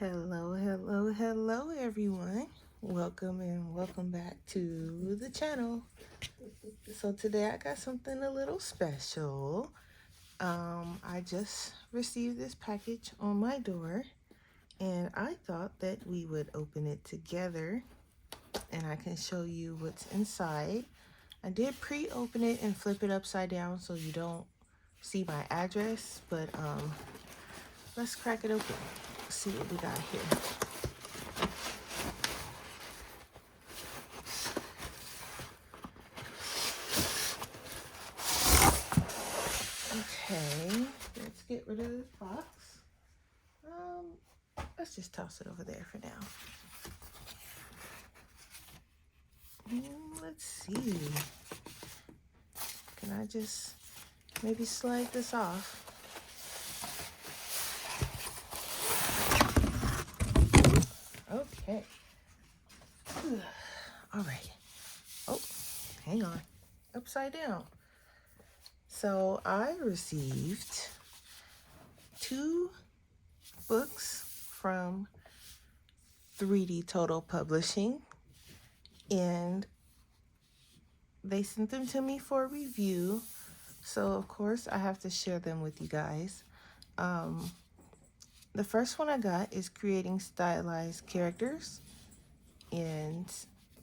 Hello, hello, hello everyone. Welcome and welcome back to the channel. So today I got something a little special. I just received this package on my door and I thought that we would open it together and I can show you what's inside. I did pre-open it and flip it upside down so you don't see my address, but let's crack it open. See what we got here. Okay, let's get rid of this box. Let's just toss it over there for now. Let's see. Can I just maybe slide this off? Okay. All right. Oh, hang on. Upside down. So I received 2 books from 3D Total Publishing, and they sent them to me for review. So of course I have to share them with you guys. The first one I got is creating stylized characters, and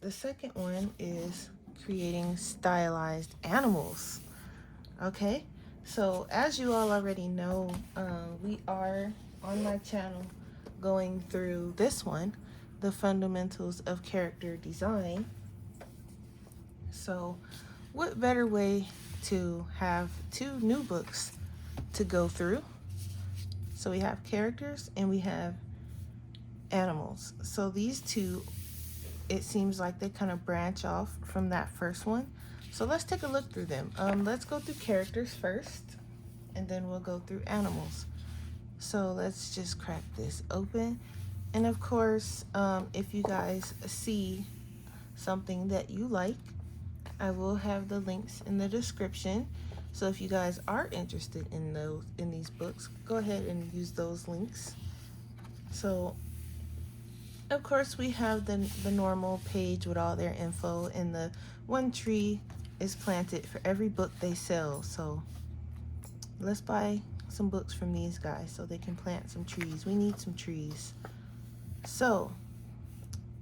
the second one is creating stylized animals. Okay, so as you all already know, we are on my channel going through this one, the fundamentals of character design. So what better way to have 2 new books to go through? So we have characters and we have animals. So these 2, it seems like they kind of branch off from that first one. So let's take a look through them. Let's go through characters first, and then we'll go through animals. So let's just crack this open. And of course, if you guys see something that you like, I will have the links in the description. So if you guys are interested in these books, go ahead and use those links. So of course we have the normal page with all their info, and the 1 tree is planted for every book they sell. So let's buy some books from these guys so they can plant some trees. We need some trees. So,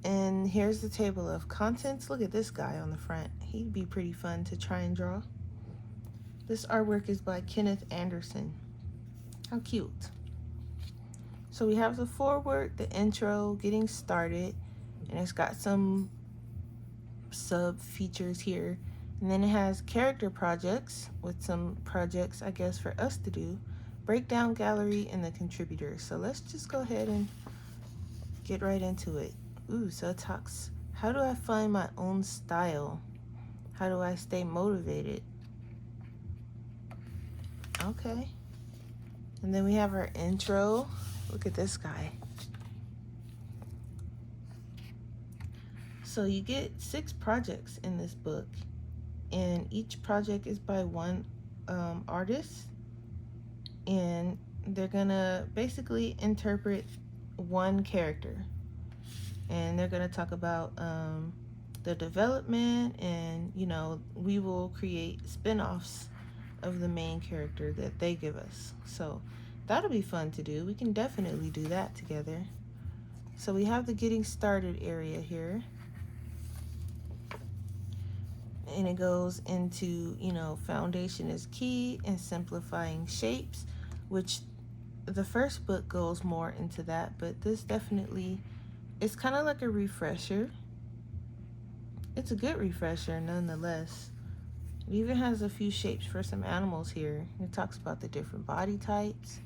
and here's the table of contents. Look at this guy on the front. He'd be pretty fun to try and draw. This artwork is by Kenneth Anderson. How cute. So we have the foreword, the intro, getting started, and it's got some sub features here. And then it has character projects with some projects, I guess, for us to do. Breakdown gallery and the contributors. So let's just go ahead and get right into it. Ooh, so it talks, how do I find my own style? How do I stay motivated? Okay. And then we have our intro. Look at this guy. So you get 6 projects in this book, and each project is by one artist, and they're gonna basically interpret one character, and they're gonna talk about the development, and you know, we will create spin-offs of the main character that they give us. So that'll be fun to do. We can definitely do that together. So we have the getting started area here, and it goes into, you know, foundation is key and simplifying shapes, which the first book goes more into that, but this definitely, it's kind of like a refresher. It's a good refresher nonetheless. It even has a few shapes for some animals here. It talks about the different body types.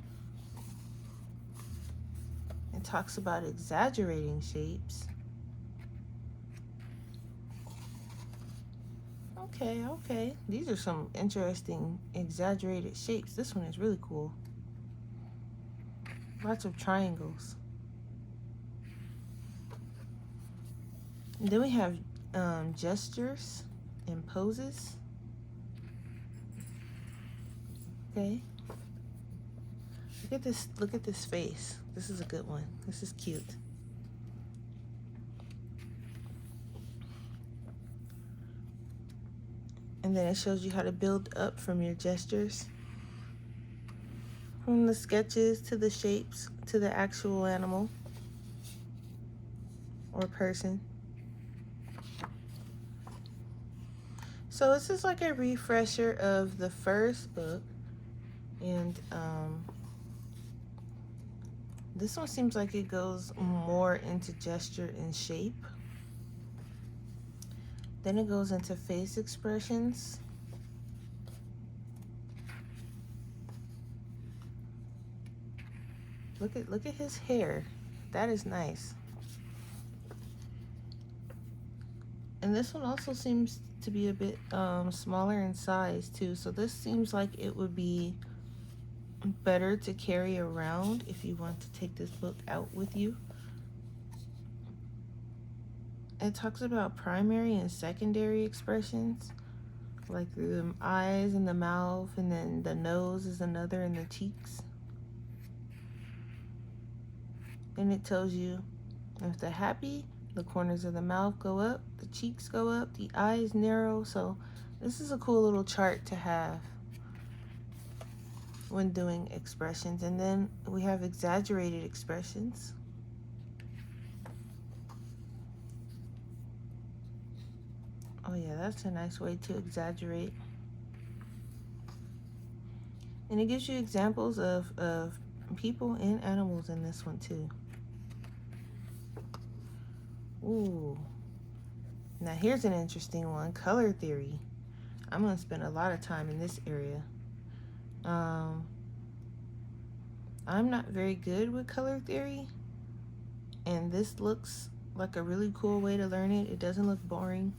It talks about exaggerating shapes. Okay. These are some interesting exaggerated shapes. This one is really cool. Lots of triangles. And then we have gestures and poses. Okay. Look at this face. This is a good one. This is cute. And then it shows you how to build up from your gestures, from the sketches to the shapes to the actual animal or person. So this is like a refresher of the first book, and this one seems like it goes more into gesture and shape. Then it goes into face expressions. Look at his hair. That is nice. And this one also seems to be a bit smaller in size too. So this seems like it would be better to carry around if you want to take this book out with you. It talks about primary and secondary expressions, like the eyes and the mouth, and then the nose is another, and the cheeks. Then it tells you if they're happy, the corners of the mouth go up, the cheeks go up, the eyes narrow. So this is a cool little chart to have when doing expressions. And then we have exaggerated expressions. Oh yeah, that's a nice way to exaggerate. And it gives you examples of people and animals in this one too. Ooh. Now here's an interesting one, color theory. I'm gonna spend a lot of time in this area. I'm not very good with color theory, and this looks like a really cool way to learn it. It doesn't look boring.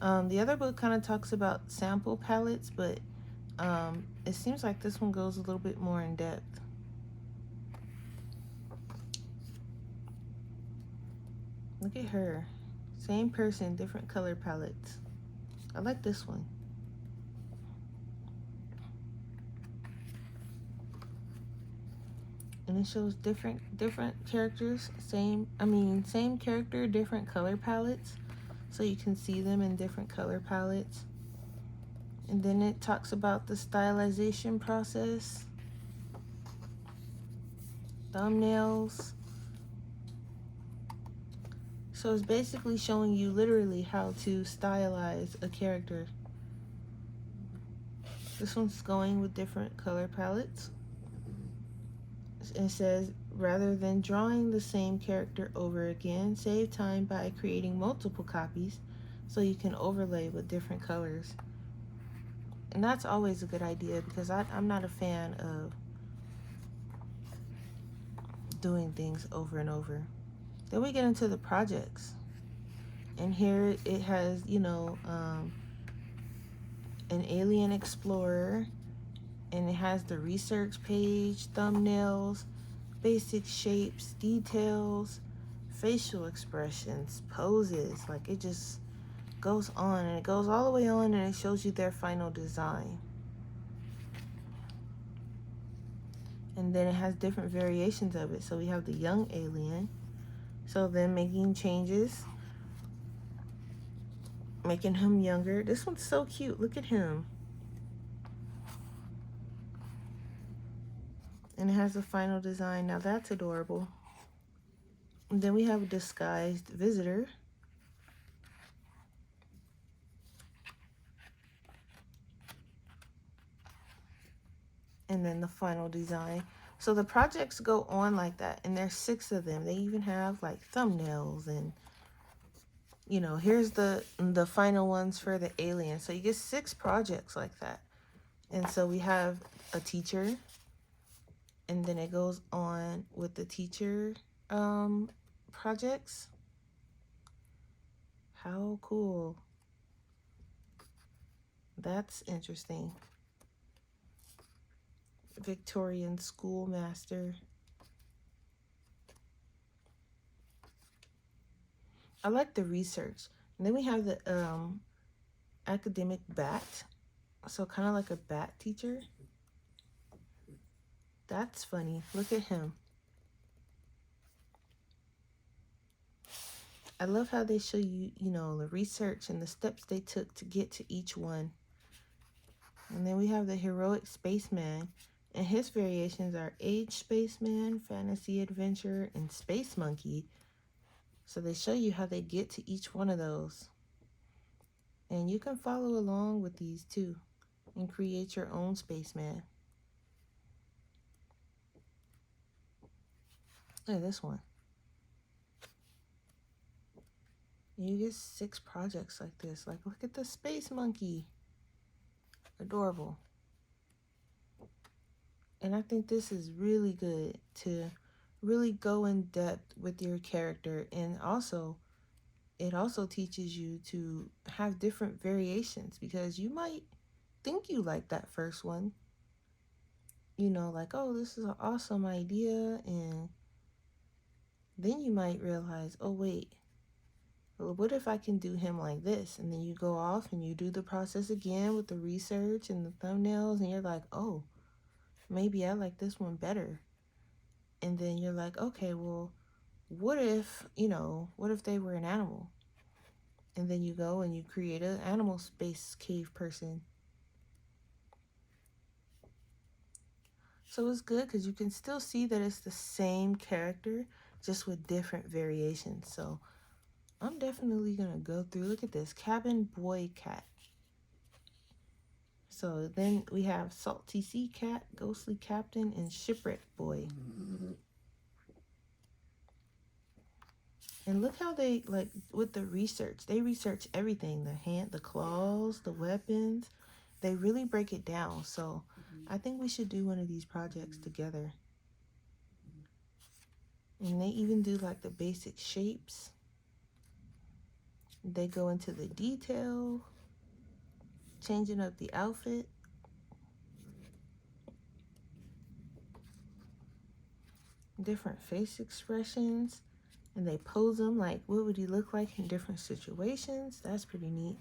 The other book kind of talks about sample palettes, but it seems like this one goes a little bit more in depth. Look at her. Same person, different color palettes. I like this one. And it shows different characters, same character, different color palettes, so you can see them in different color palettes. And then it talks about the stylization process, thumbnails. So it's basically showing you literally how to stylize a character. This one's going with different color palettes. It says, rather than drawing the same character over again, save time by creating multiple copies so you can overlay with different colors. And that's always a good idea, because I'm not a fan of doing things over and over. Then we get into the projects. And here it has, an alien explorer, and it has the research page, thumbnails, basic shapes, details, facial expressions, poses. Like, it just goes on, and it goes all the way on, and it shows you their final design. And then it has different variations of it. So we have the young alien. So then making changes, making him younger. This one's so cute. Look at him. And it has a final design. Now that's adorable. And then we have a disguised visitor. And then the final design. So the projects go on like that, and there's 6 of them. They even have like thumbnails, and here's the final ones for the alien. So you get 6 projects like that. And so we have a teacher, and then it goes on with the teacher projects. How cool. That's interesting. Victorian schoolmaster. I like the research. And then we have the academic bat. So kind of like a bat teacher. That's funny. Look at him. I love how they show you, the research and the steps they took to get to each one. And then we have the heroic spaceman. And his variations are age spaceman, fantasy adventure, and space monkey. So they show you how they get to each one of those. And you can follow along with these too and create your own spaceman. Look at this one. You get 6 projects like this. Like, look at the space monkey. Adorable. And I think this is really good to really go in depth with your character. And also, it also teaches you to have different variations, because you might think you like that first one. Like, oh, this is an awesome idea. And then you might realize, oh, wait, well, what if I can do him like this? And then you go off and you do the process again with the research and the thumbnails, and you're like, oh, maybe I like this one better. And then you're like, okay, well, what if they were an animal? And then you go and you create an animal space cave person. So it's good because you can still see that it's the same character, just with different variations. So I'm definitely going to go through. Look at this, cabin boy cat. So then we have salty sea cat, ghostly captain, and shipwreck boy. And look how they, like, with the research, they research everything, the hand, the claws, the weapons. They really break it down. So I think we should do one of these projects together. And they even do like the basic shapes. They go into the detail, changing up the outfit. Different face expressions. And they pose them like, what would he look like in different situations? That's pretty neat.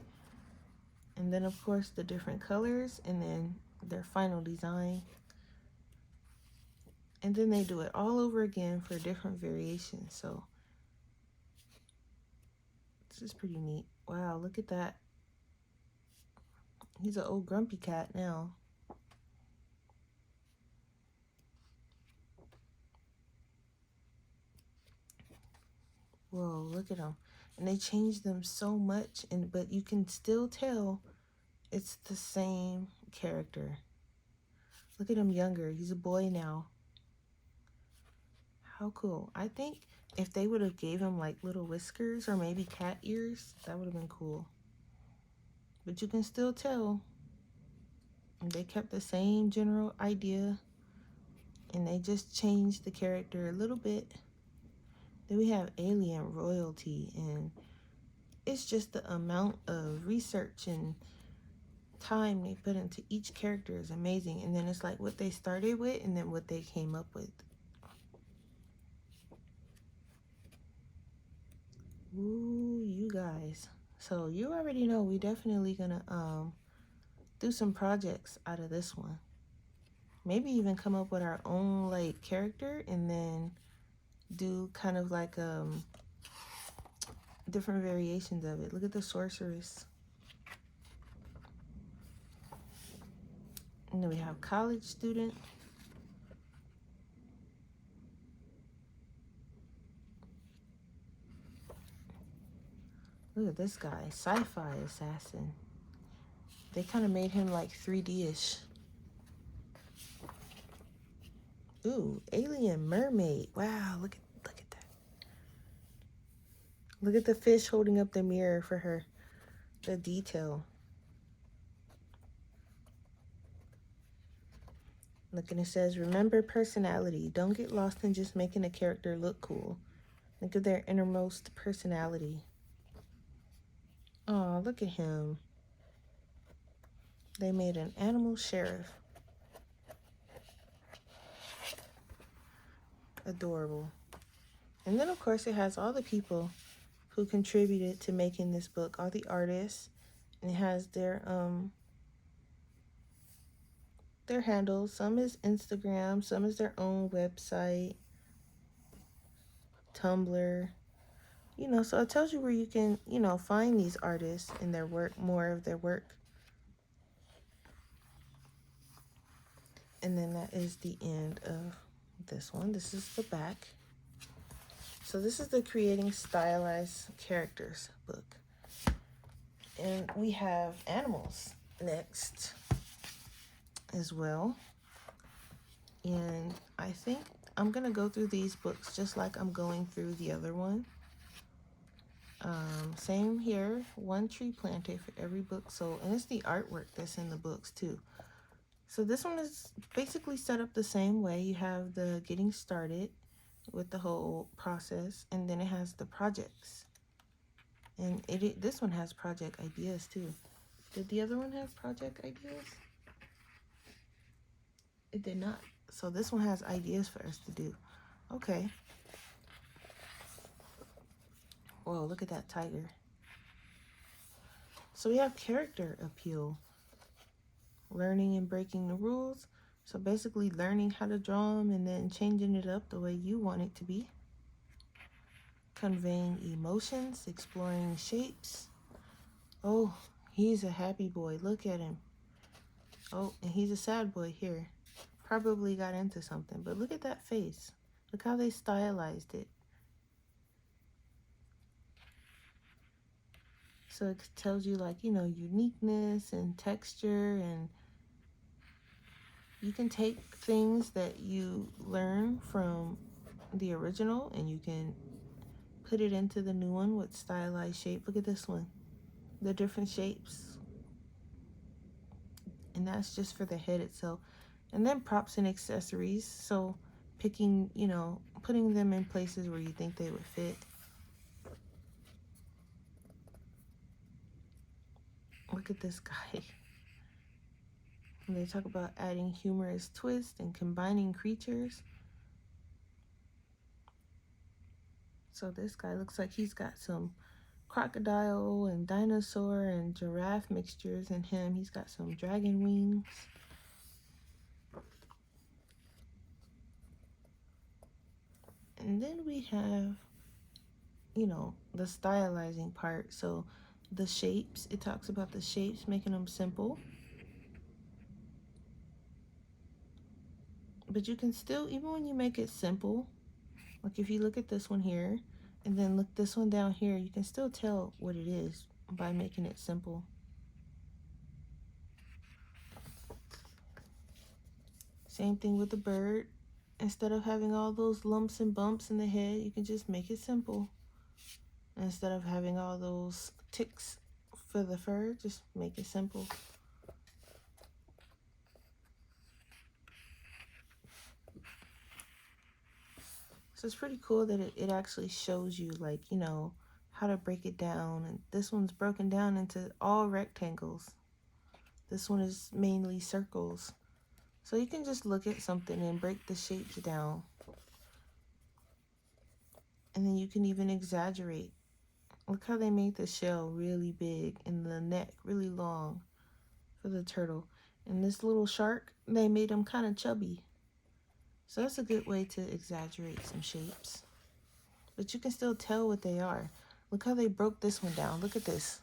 And then, of course, the different colors, and then their final design. And then they do it all over again for different variations. So this is pretty neat. Wow, look at that. He's an old grumpy cat now. Whoa, look at them. And they changed them so much, but you can still tell it's the same character. Look at him younger. He's a boy now. How cool. I think if they would have gave him like little whiskers or maybe cat ears, that would have been cool. But you can still tell they kept the same general idea, and they just changed the character a little bit. Then we have alien royalty, and it's just the amount of research and time they put into each character is amazing. And then it's like what they started with and then what they came up with. Ooh, you guys. So you already know we definitely gonna do some projects out of this one. Maybe even come up with our own like character, and then do kind of like different variations of it. Look at the sorceress. And then we have college student. Look at this guy, sci-fi assassin. They kind of made him like 3D-ish. Ooh, alien mermaid. Wow, look at that. Look at the fish holding up the mirror for her. The detail. Look, and it says, remember personality. Don't get lost in just making a character look cool. Think of their innermost personality. Oh, look at him. They made an animal sheriff. Adorable. And then, of course, it has all the people who contributed to making this book, all the artists. And it has their their handles. Some is Instagram, some is their own website, Tumblr. So it tells you where you can, find these artists and their work, more of their work. And then that is the end of this one. This is the back. So this is the Creating Stylized Characters book. And we have animals next as well. And I think I'm going to go through these books just like I'm going through the other one. Same here, one tree planted for every book sold. And it's the artwork that's in the books too. So this one is basically set up the same way. You have the getting started with the whole process, and then it has the projects. And this one has project ideas too. Did the other one have project ideas? It did not. So this one has ideas for us to do. Okay. Whoa, look at that tiger. So we have character appeal. Learning and breaking the rules. So basically learning how to draw them and then changing it up the way you want it to be. Conveying emotions, exploring shapes. Oh, he's a happy boy. Look at him. Oh, and he's a sad boy here. Probably got into something, but look at that face. Look how they stylized it. So it tells you like, uniqueness and texture, and you can take things that you learn from the original and you can put it into the new one with stylized shape. Look at this one. The different shapes. And that's just for the head itself. And then props and accessories. So picking, putting them in places where you think they would fit. Look at this guy. And they talk about adding humorous twists and combining creatures. So this guy looks like he's got some crocodile and dinosaur and giraffe mixtures in him. He's got some dragon wings. And then we have, the stylizing part. So the shapes, it talks about the shapes, making them simple. But you can still, even when you make it simple, like if you look at this one here, and then look this one down here, you can still tell what it is by making it simple. Same thing with the bird. Instead of having all those lumps and bumps in the head, you can just make it simple. Instead of having all those ticks for the fur, just make it simple. So it's pretty cool that it actually shows you, like, how to break it down. And this one's broken down into all rectangles. This one is mainly circles. So you can just look at something and break the shapes down. And then you can even exaggerate. Look how they made the shell really big and the neck really long for the turtle. And this little shark, they made him kind of chubby. So that's a good way to exaggerate some shapes. But you can still tell what they are. Look how they broke this one down. Look at this.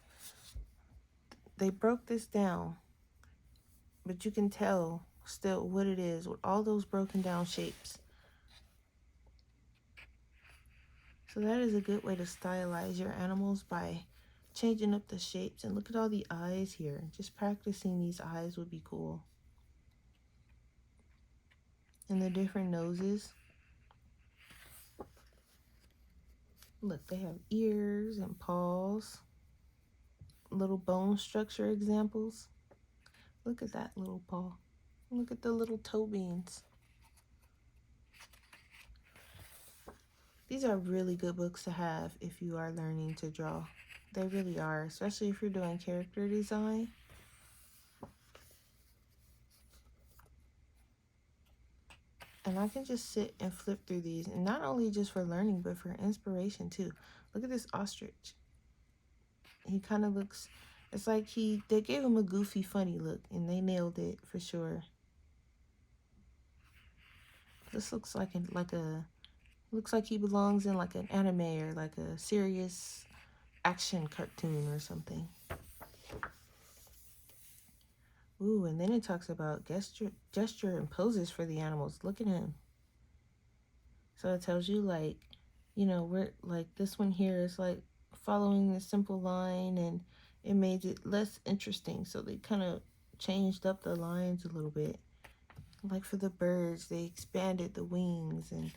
They broke this down. But you can tell still what it is with all those broken down shapes. So that is a good way to stylize your animals, by changing up the shapes. And look at all the eyes here. Just practicing these eyes would be cool. And the different noses. Look, they have ears and paws. Little bone structure examples. Look at that little paw. Look at the little toe beans. These are really good books to have if you are learning to draw. They really are, especially if you're doing character design. And I can just sit and flip through these, and not only just for learning, but for inspiration too. Look at this ostrich. He kind of looks, it's like they gave him a goofy, funny look, and they nailed it for sure. This looks like looks like he belongs in like an anime or like a serious action cartoon or something. Ooh, and then it talks about gesture and poses for the animals. Look at him. So it tells you like, we're like this one here is like following the simple line, and it made it less interesting. So they kind of changed up the lines a little bit. Like for the birds, they expanded the wings, and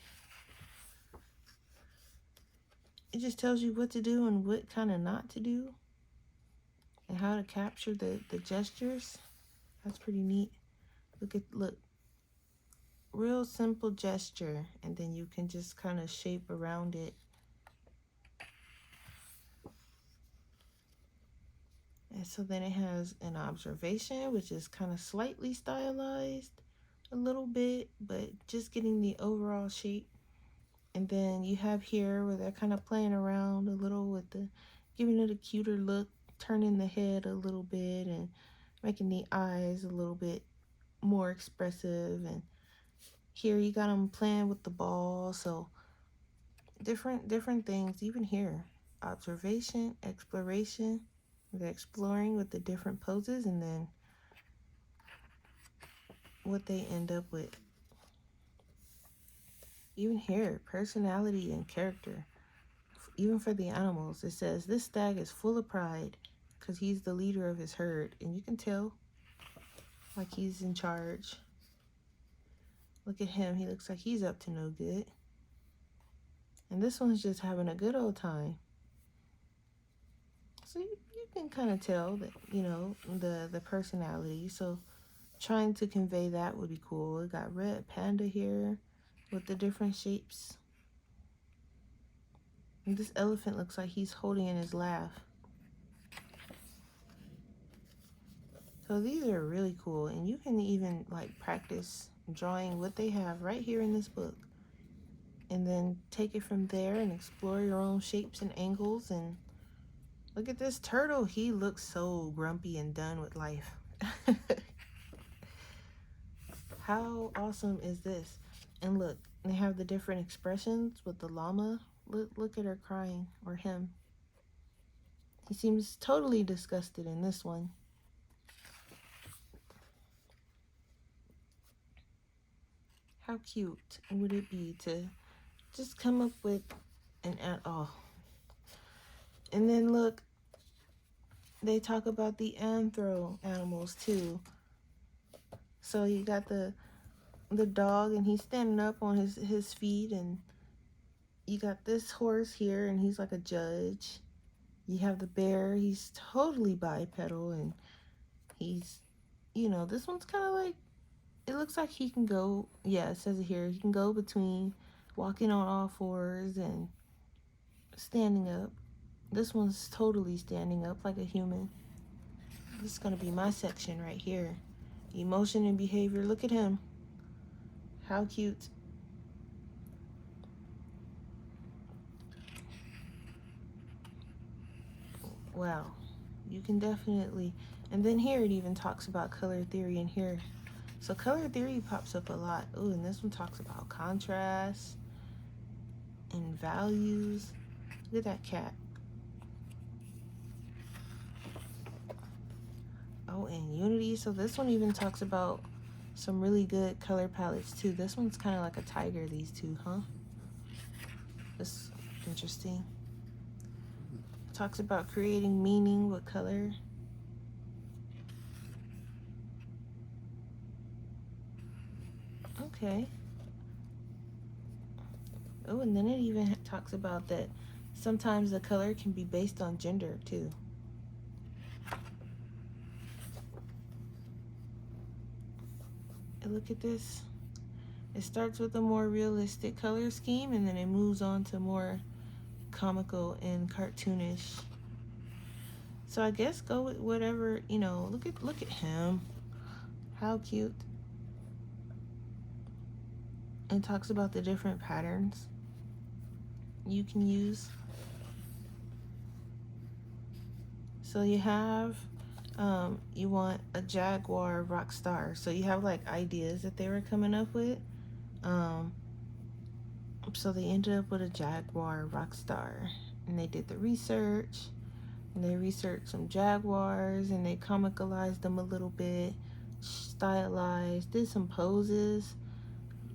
it just tells you what to do and what kind of not to do, and how to capture the gestures. That's pretty neat. Look, real simple gesture, and then you can just kind of shape around it. And so then it has an observation, which is kind of slightly stylized a little bit, but just getting the overall shape. And then you have here where they're kind of playing around a little with giving it a cuter look, turning the head a little bit and making the eyes a little bit more expressive. And here you got them playing with the ball. So different things, even here. Observation, exploration. They're exploring with the different poses, and then what they end up with. Even here, personality and character. Even for the animals, it says this stag is full of pride because he's the leader of his herd, and you can tell like he's in charge. Look at him, he looks like he's up to no good. And this one's just having a good old time. So you can kind of tell that, the personality. So trying to convey that would be cool. We got red panda here with the different shapes. And this elephant looks like he's holding in his laugh. So these are really cool, and you can even like practice drawing what they have right here in this book, and then take it from there and explore your own shapes and angles. And look at this turtle, he looks so grumpy and done with life. How awesome is this? And look, they have the different expressions with the llama. Look at her crying, or him. He seems totally disgusted in this one. How cute would it be to just come up with an and then look, they talk about the anthro animals too. So you got the dog, and he's standing up on his feet, and you got this horse here, and he's like a judge. You have the bear, he's totally bipedal, and he's, this one's kind of like, it looks like he can go, yeah, it says it here, he can go between walking on all fours and standing up. This one's totally standing up like a human. This is going to be my section right here. Emotion and behavior. Look at him. How cute. Wow. You can definitely. And then here it even talks about color theory in here. So color theory pops up a lot. Oh, and this one talks about contrast and values. Look at that cat. Oh, and unity. So this one even talks about some really good color palettes too. This one's kind of like a tiger, these two, huh? This is interesting. It talks about creating meaning with color. Okay. Oh, and then it even talks about that sometimes the color can be based on gender too. And look at this. It starts with a more realistic color scheme, and then it moves on to more comical and cartoonish. So I guess go with whatever, look at him. How cute. And talks about the different patterns you can use. So you have, you want a jaguar rock star. So you have like ideas that they were coming up with. So they ended up with a jaguar rock star, and they did the research, and they researched some jaguars, and they comicalized them a little bit, stylized, did some poses.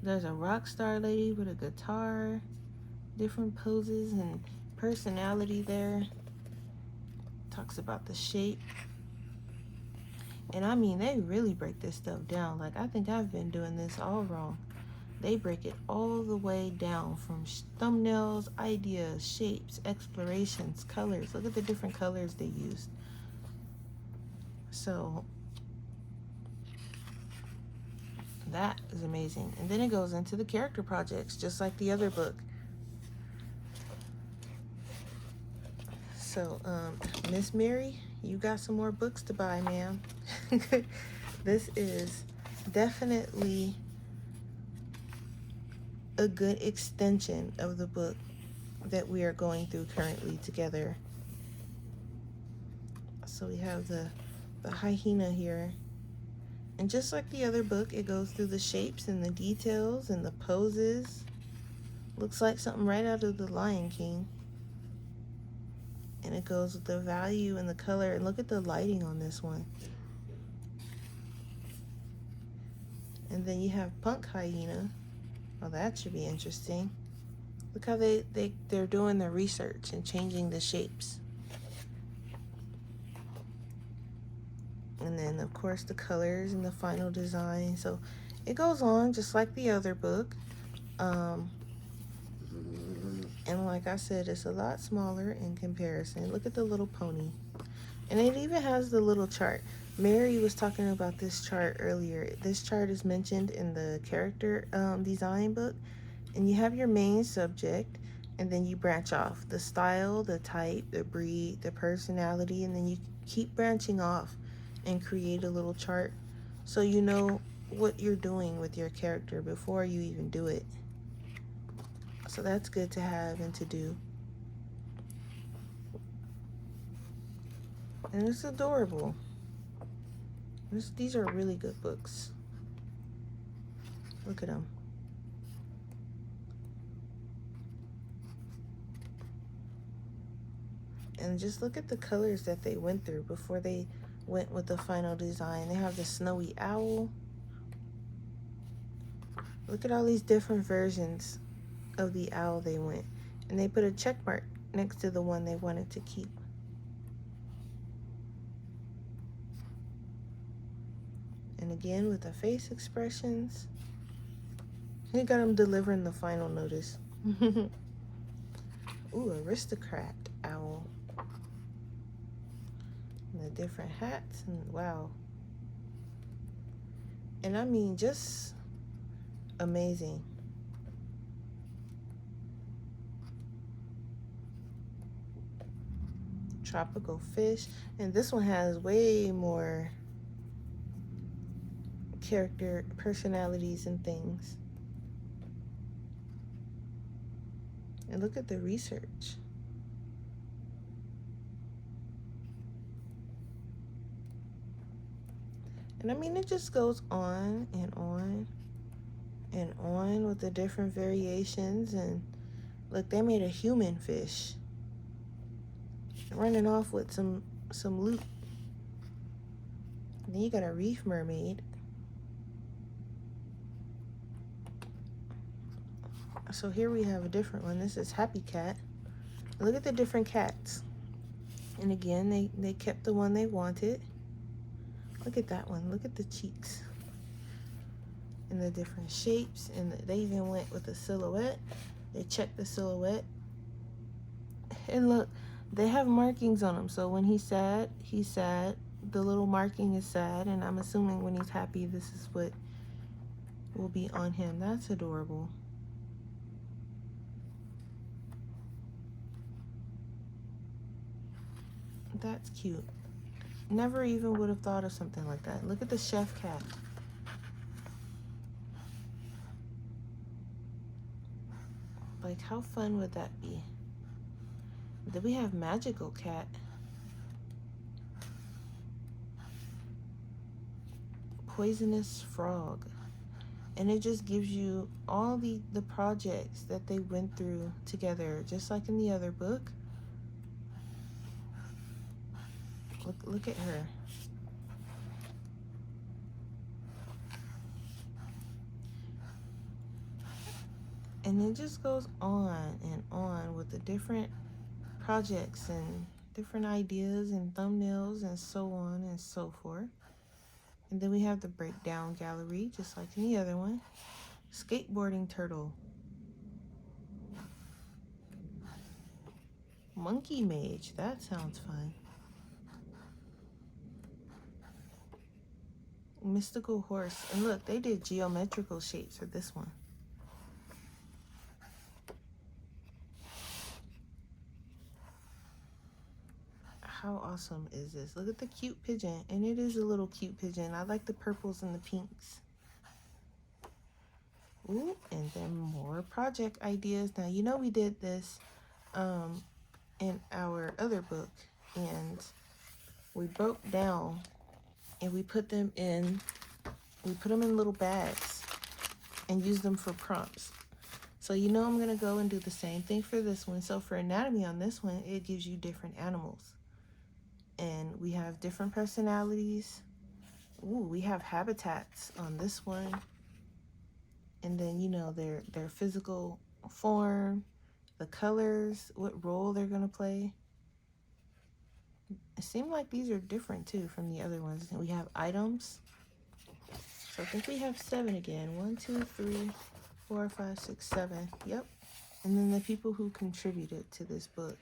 There's a rock star lady with a guitar, different poses and personality there. Talks about the shape. And I mean, they really break this stuff down. Like, I think I've been doing this all wrong. They break it all the way down from thumbnails, ideas, shapes, explorations, colors. Look at the different colors they used. So that is amazing. And then it goes into the character projects, just like the other book. So, Miss Mary, you got some more books to buy, ma'am. This is definitely a good extension of the book that we are going through currently together. So we have the hyena here. And just like the other book, it goes through the shapes and the details and the poses. Looks like something right out of The Lion King. And it goes with the value and the color. And look at the lighting on this one. And then you have Punk Hyena. Well, that should be interesting. Look how they're doing the research and changing the shapes. And then, of course, the colors and the final design. So it goes on just like the other book. And like I said, it's a lot smaller in comparison. Look at the little pony. And it even has the little chart. Mary was talking about this chart earlier. This chart is mentioned in the character design book. And you have your main subject, and then you branch off. The style, the type, the breed, the personality, and then you keep branching off and create a little chart so you know what you're doing with your character before you even do it. So that's good to have and to do. And it's adorable. These are really good books. Look at them. And just look at the colors that they went through before they went with the final design. They have the snowy owl. Look at all these different versions of the owl they went. And they put a check mark next to the one they wanted to keep. And again with the face expressions. He got them delivering the final notice. Ooh, aristocrat owl. And the different hats, and wow. And I mean, just amazing. Tropical fish. And this one has way more character personalities and things. And look at the research. And I mean, it just goes on and on and on with the different variations. And look, they made a human fish running off with some loot. And then you got a reef mermaid. So here we have a different one. This is Happy Cat. Look at the different cats. And again, they kept the one they wanted. Look at that one. Look at the cheeks. And the different shapes. And they even went with the silhouette. They checked the silhouette. And look, they have markings on them. So when he's sad, he's sad. The little marking is sad. And I'm assuming when he's happy, this is what will be on him. That's adorable. That's cute. Never even would have thought of something like that. Look at the chef cat. Like, how fun would that be? Then we have magical cat. Poisonous frog. And it just gives you all the projects that they went through together, just like in the other book. Look at her. And it just goes on and on with the different projects and different ideas and thumbnails and so on and so forth. And then we have the breakdown gallery, just like in the other one. Skateboarding turtle. Monkey mage, that sounds fun. Mystical horse. And look, they did geometrical shapes for this one. How awesome is this? Look at the cute pigeon. And it is a little cute pigeon. I like the purples and the pinks. Ooh, and then more project ideas. Now, you know we did this in our other book. And we broke down and we put them in little bags and use them for prompts. So you know I'm going to go and do the same thing for this one. So for anatomy on this one, it gives you different animals. And we have different personalities. Ooh, we have habitats on this one. And then, you know, their physical form, the colors, what role they're going to play. It seemed like these are different too from the other ones. And we have items. So I think we have 7 again. 1, 2, 3, 4, 5, 6, 7. Yep. And then the people who contributed to this book.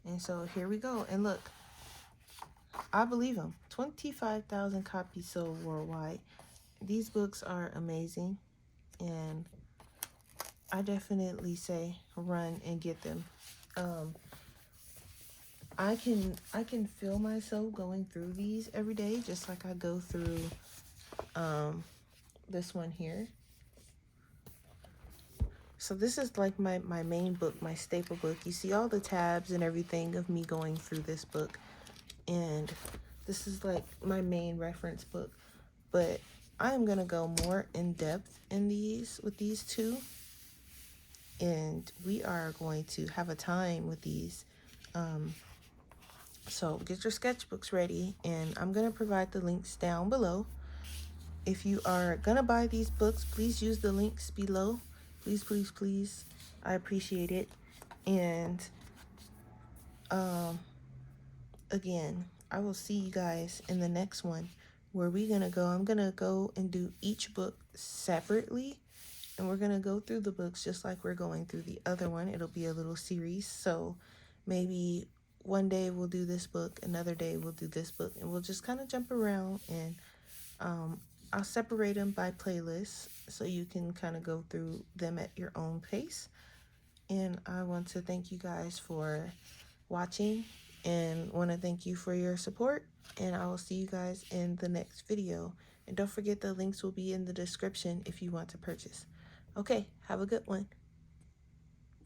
And so here we go. And look, I believe them. 25,000 copies sold worldwide. These books are amazing. And I definitely say run and get them. I can feel myself going through these every day, just like I go through this one here. So this is like my main book, my staple book. You see all the tabs and everything of me going through this book. And this is like my main reference book. But I am going to go more in depth in these with these two. And we are going to have a time with these. So get your sketchbooks ready. And I'm going to provide the links down below. If you are going to buy these books, please use the links below. Please, please, please. I appreciate it. And again, I will see you guys in the next one where we're going to go. I'm going to go and do each book separately. And we're going to go through the books just like we're going through the other one. It'll be a little series. So maybe one day we'll do this book. Another day we'll do this book. And we'll just kind of jump around. And I'll separate them by playlists so you can kind of go through them at your own pace. And I want to thank you guys for watching and want to thank you for your support. And I will see you guys in the next video. And don't forget the links will be in the description if you want to purchase. Okay, have a good one.